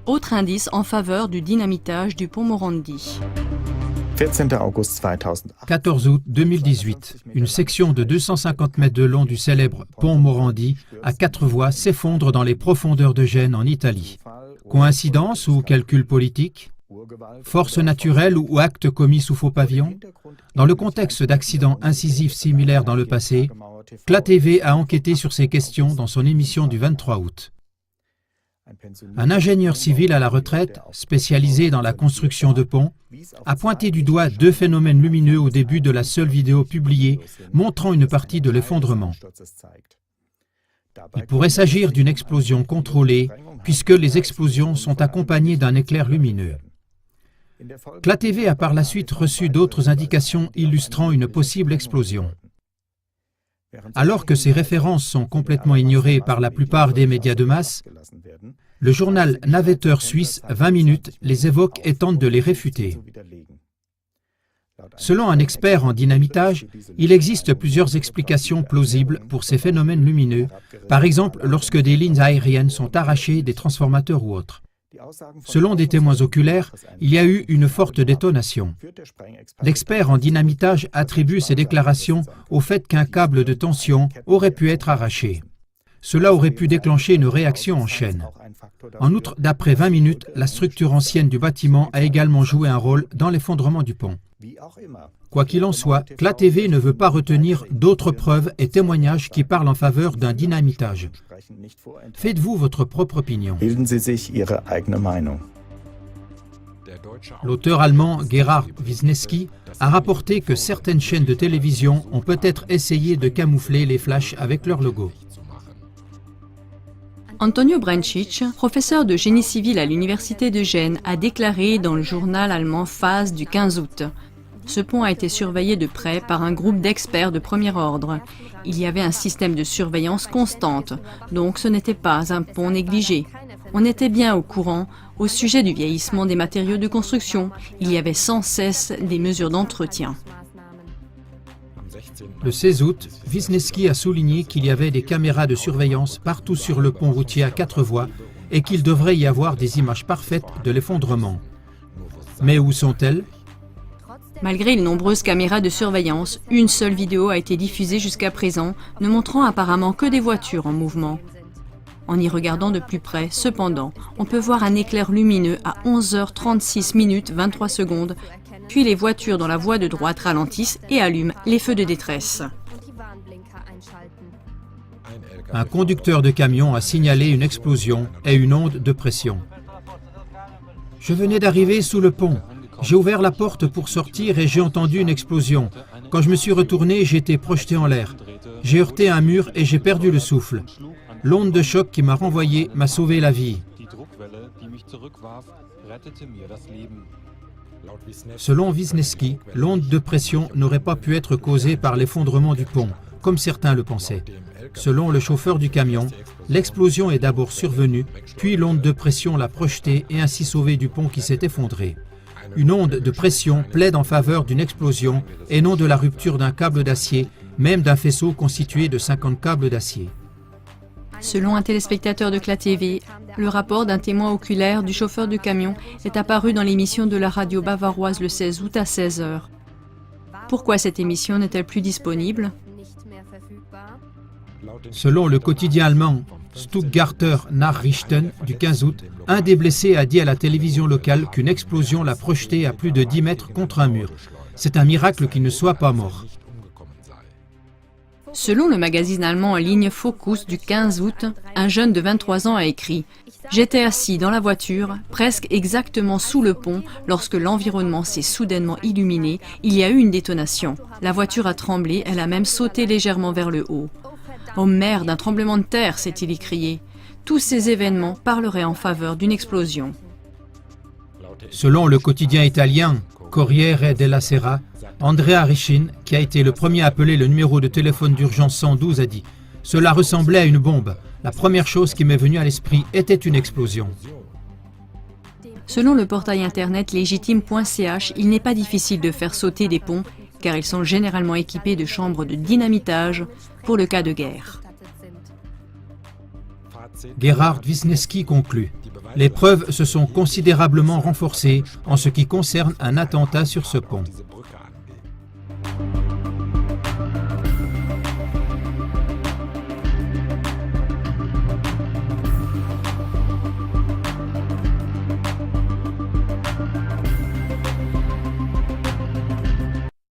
Autre indice en faveur du dynamitage du pont Morandi. 14 août 2018, une section de 250 mètres de long du célèbre pont Morandi à 4 voies s'effondre dans les profondeurs de Gênes en Italie. Coïncidence ou calcul politique? Force naturelle ou acte commis sous faux pavillon? Dans le contexte d'accidents incisifs similaires dans le passé, CLA-TV a enquêté sur ces questions dans son émission du 23 août. Un ingénieur civil à la retraite, spécialisé dans la construction de ponts, a pointé du doigt 2 phénomènes lumineux au début de la seule vidéo publiée montrant une partie de l'effondrement. Il pourrait s'agir d'une explosion contrôlée, puisque les explosions sont accompagnées d'un éclair lumineux. CLA-TV a par la suite reçu d'autres indications illustrant une possible explosion. Alors que ces références sont complètement ignorées par la plupart des médias de masse, le journal navetteur suisse 20 minutes les évoque et tente de les réfuter. Selon un expert en dynamitage, il existe plusieurs explications plausibles pour ces phénomènes lumineux, par exemple lorsque des lignes aériennes sont arrachées des transformateurs ou autres. Selon des témoins oculaires, il y a eu une forte détonation. L'expert en dynamitage attribue ces déclarations au fait qu'un câble de tension aurait pu être arraché. Cela aurait pu déclencher une réaction en chaîne. En outre, d'après 20 minutes, la structure ancienne du bâtiment a également joué un rôle dans l'effondrement du pont. Quoi qu'il en soit, CLA-TV ne veut pas retenir d'autres preuves et témoignages qui parlent en faveur d'un dynamitage. Faites-vous votre propre opinion. L'auteur allemand Gerhard Wisniewski a rapporté que certaines chaînes de télévision ont peut-être essayé de camoufler les flashs avec leur logo. Antonio Brencic, professeur de génie civil à l'université de Gênes, a déclaré dans le journal allemand Phase du 15 août. Ce pont a été surveillé de près par un groupe d'experts de premier ordre. Il y avait un système de surveillance constante, donc ce n'était pas un pont négligé. On était bien au courant au sujet du vieillissement des matériaux de construction. Il y avait sans cesse des mesures d'entretien. Le 16 août, Wisniewski a souligné qu'il y avait des caméras de surveillance partout sur le pont routier à 4 voies et qu'il devrait y avoir des images parfaites de l'effondrement. Mais où sont-elles? Malgré les nombreuses caméras de surveillance, une seule vidéo a été diffusée jusqu'à présent, ne montrant apparemment que des voitures en mouvement. En y regardant de plus près, cependant, on peut voir un éclair lumineux à 11h36 minutes 23 secondes, puis les voitures dans la voie de droite ralentissent et allument les feux de détresse. Un conducteur de camion a signalé une explosion et une onde de pression. Je venais d'arriver sous le pont. J'ai ouvert la porte pour sortir et j'ai entendu une explosion. Quand je me suis retourné, j'ai été projeté en l'air. J'ai heurté un mur et j'ai perdu le souffle. L'onde de choc qui m'a renvoyé m'a sauvé la vie. Selon Wisniewski, l'onde de pression n'aurait pas pu être causée par l'effondrement du pont, comme certains le pensaient. Selon le chauffeur du camion, l'explosion est d'abord survenue, puis l'onde de pression l'a projeté et ainsi sauvé du pont qui s'est effondré. Une onde de pression plaide en faveur d'une explosion et non de la rupture d'un câble d'acier, même d'un faisceau constitué de 50 câbles d'acier. Selon un téléspectateur de CLA-TV, le rapport d'un témoin oculaire du chauffeur du camion est apparu dans l'émission de la radio bavaroise le 16 août à 16h. Pourquoi cette émission n'est-elle plus disponible? Selon le quotidien allemand Stuttgarter Nachrichten du 15 août, un des blessés a dit à la télévision locale qu'une explosion l'a projeté à plus de 10 mètres contre un mur. C'est un miracle qu'il ne soit pas mort. Selon le magazine allemand en ligne Focus du 15 août, un jeune de 23 ans a écrit « J'étais assis dans la voiture, presque exactement sous le pont, lorsque l'environnement s'est soudainement illuminé, il y a eu une détonation. La voiture a tremblé, elle a même sauté légèrement vers le haut. Oh merde, un tremblement de terre, s'est-il écrié. Tous ces événements parleraient en faveur d'une explosion. » Selon le quotidien italien Corriere della Sera, Andrea Ricin, qui a été le premier à appeler le numéro de téléphone d'urgence 112, a dit « Cela ressemblait à une bombe. La première chose qui m'est venue à l'esprit était une explosion. » Selon le portail internet légitime.ch, il n'est pas difficile de faire sauter des ponts car ils sont généralement équipés de chambres de dynamitage pour le cas de guerre. Gerhard Wisniewski conclut. Les preuves se sont considérablement renforcées en ce qui concerne un attentat sur ce pont.